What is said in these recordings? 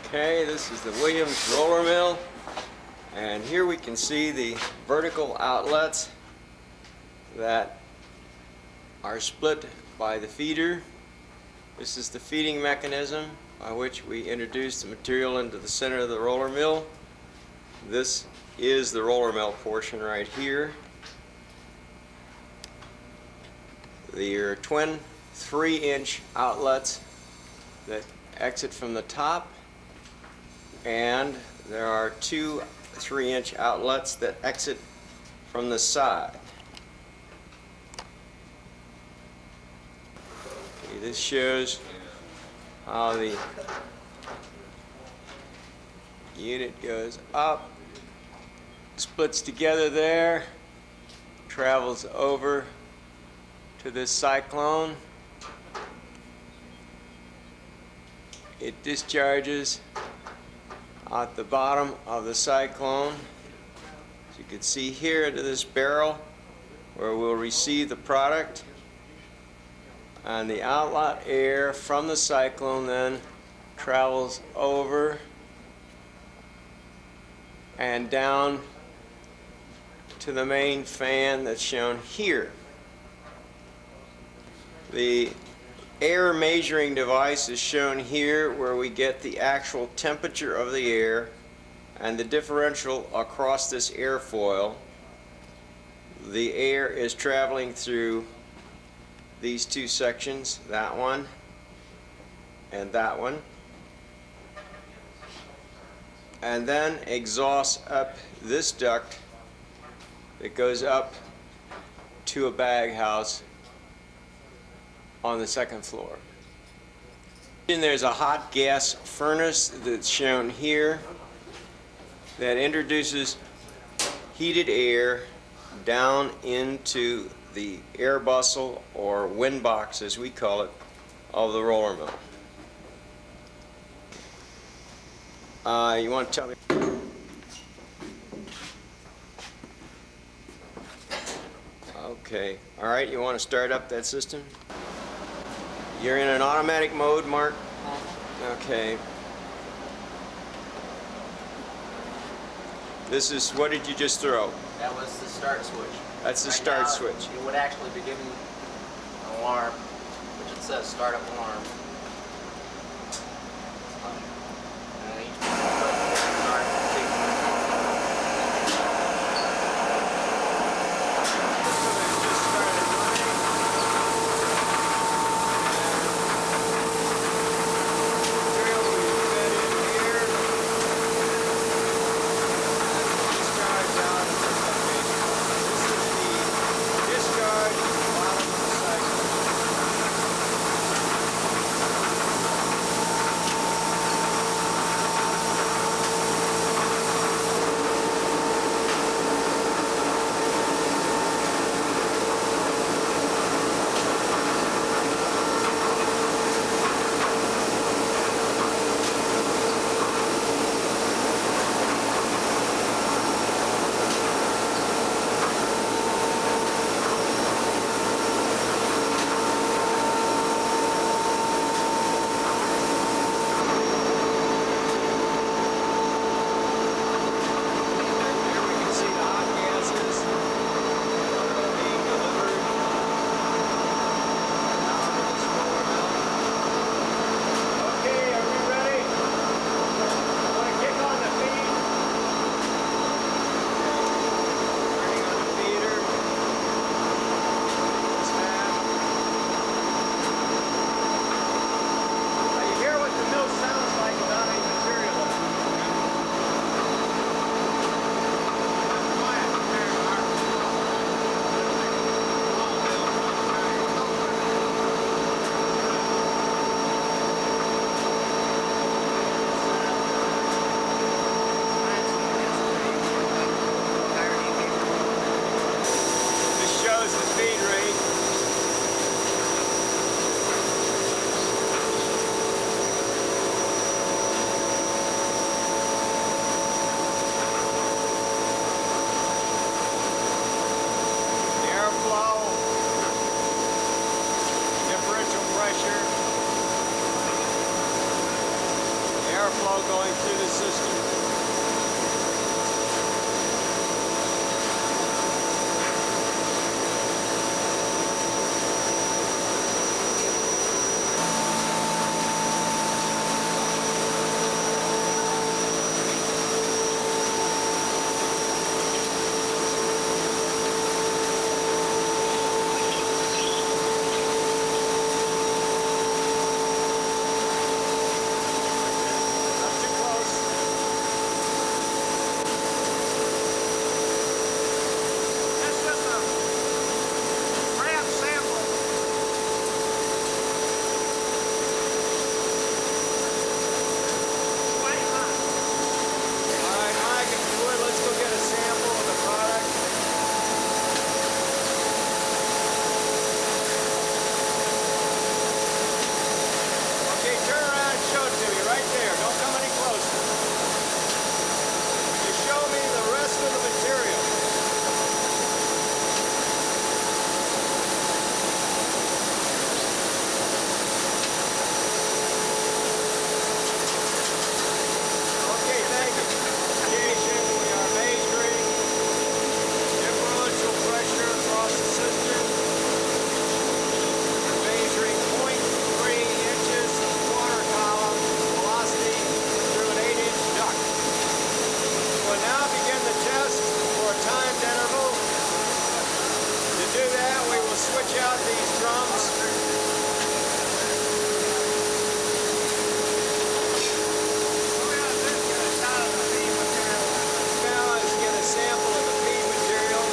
Okay, this is the Williams roller mill, and here we can see the vertical outlets that are split by the feeder. This is the feeding mechanism by which we introduce the material into the center of the roller mill. This is the roller mill portion right here. There are twin 3-inch outlets that exit from the top, and there are two 3-inch outlets that exit from the side. Okay, this shows how the unit goes up, splits together there, travels over to this cyclone. It discharges at the bottom of the cyclone, as you can see here, into this barrel where we'll receive the product, and the outlet air from the cyclone then travels over and down to the main fan that's shown here. The air measuring device is shown here, where we get the actual temperature of the air and the differential across this airfoil. The air is traveling through these two sections, that one and that one, and then exhausts up this duct that goes up to a bag house on the second floor. And there's a hot gas furnace that's shown here that introduces heated air down into the air bustle, or wind box as we call it, of the roller mill. You want to tell me? Okay, all right, you want to start up that system? You're in an automatic mode, Mark? Okay. This is, what did you just throw? That was the start switch. That's the Right start now, switch. It would actually be giving an alarm, which it says startup alarm. Each one start out these drums. Now let's get a sample of the feed material.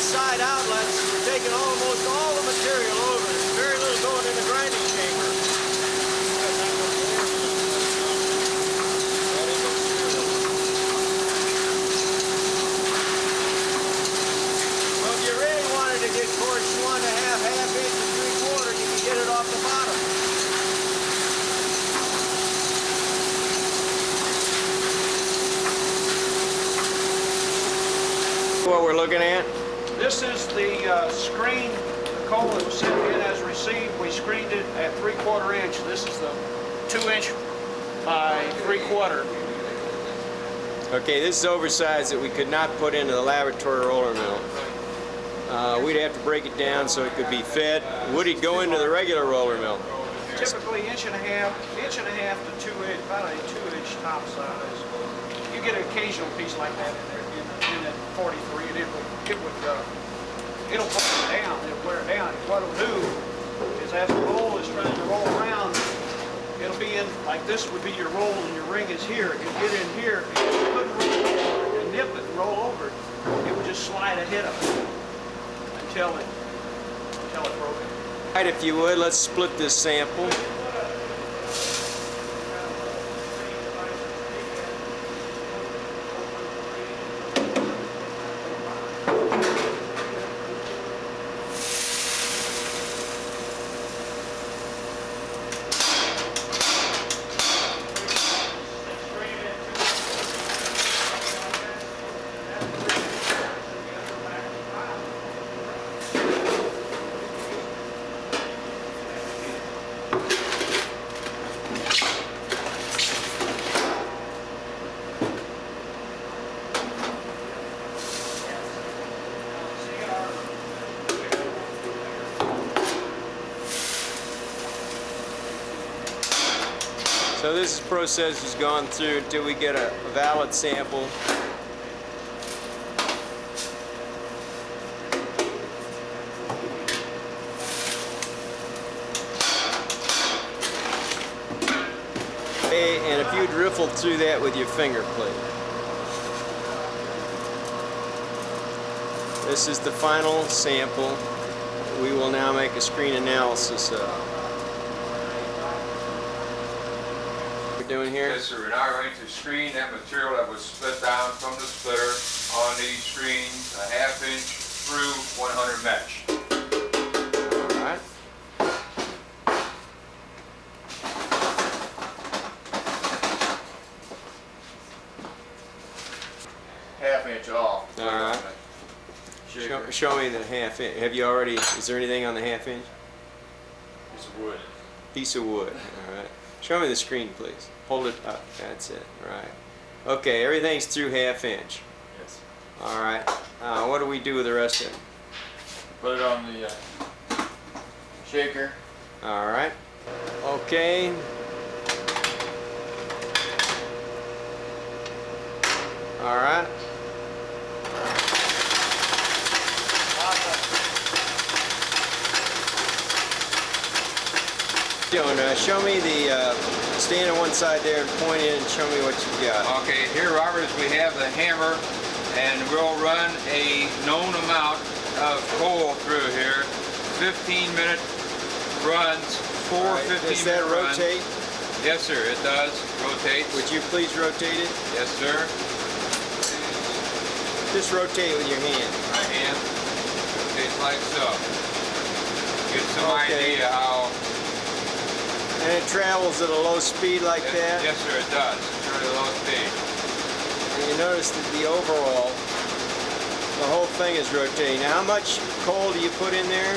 side outlets, we're taking almost all the material over. There's very little going in the grinding chamber. Well, if you really wanted to get towards 1.5, half inch, and 3/4, you can get it off the bottom. What we're looking at? This is the screen, the coal that was sent in as received. We screened it at 3/4 inch. This is the 2 inch by 3/4. Okay, this is oversized that we could not put into the laboratory roller mill. We'd have to break it down so it could be fed. Would it go into the regular roller mill? Typically inch and a half to 2 inch, about a 2 inch top size. You get an occasional piece like that in that 43, and it'll pull it down. It'll wear it down. What it'll do is, as the roll is trying to roll around, it'll be in like this would be your roll, and your ring is here. It'll get in here. If you couldn't roll over it and nip it and roll over it, it would just slide ahead of it until it broke it. All right, if you would, let's split this sample. So this process has gone through until we get a valid sample. Okay, and if you'd riffle through that with your finger plate. This is the final sample. We will now make a screen analysis of. Doing here? Yes, sir. We're now going to screen that material that was split down from the splitter on these screens, a 1/2 inch through 100 mesh. All right. Half inch off. All right. Show me the 1/2 inch. Have you already? Is there anything on the 1/2 inch? Piece of wood. Piece of wood. All right. Show me the screen, please. Hold it up. That's it. Right. Okay. Everything's through 1/2 inch. Yes. All right. What do we do with the rest of it? Put it on the shaker. All right. Okay. All right. Show me the, stand on one side there and point in and show me what you got. Okay, here, Robert, we have the hammer, and we'll run a known amount of coal through here. 15-minute runs, four All right. 15-minute Does that runs. rotate? Yes, sir, it does. Rotate. Would you please rotate it? Yes, sir. Just rotate it with your hand. My hand. Rotates like so. Get some Okay. idea how. And it travels at a low speed like that? Yes, sir, it does. It's really low speed. And you notice that the overall, the whole thing is rotating. Now, how much coal do you put in there?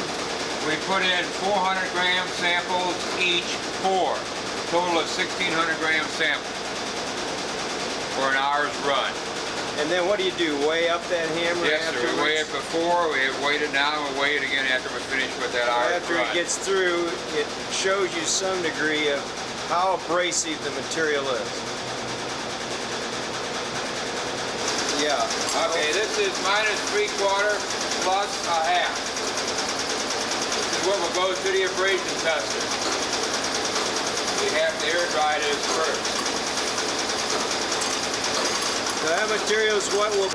We put in 400-gram samples each, total of 1,600 gram samples for an hour's run. And then what do you do? Weigh up that hammer Yes, sir. afterwards? We weigh it before, we weighed it now, and we'll weigh it again after we're finished with that hour's After run. it gets through, it shows you some degree of how abrasive the material is. Yeah. Okay, this is -3/4 plus a half. This is what will go to the abrasion tester. We have to air dry this first. So that material is what will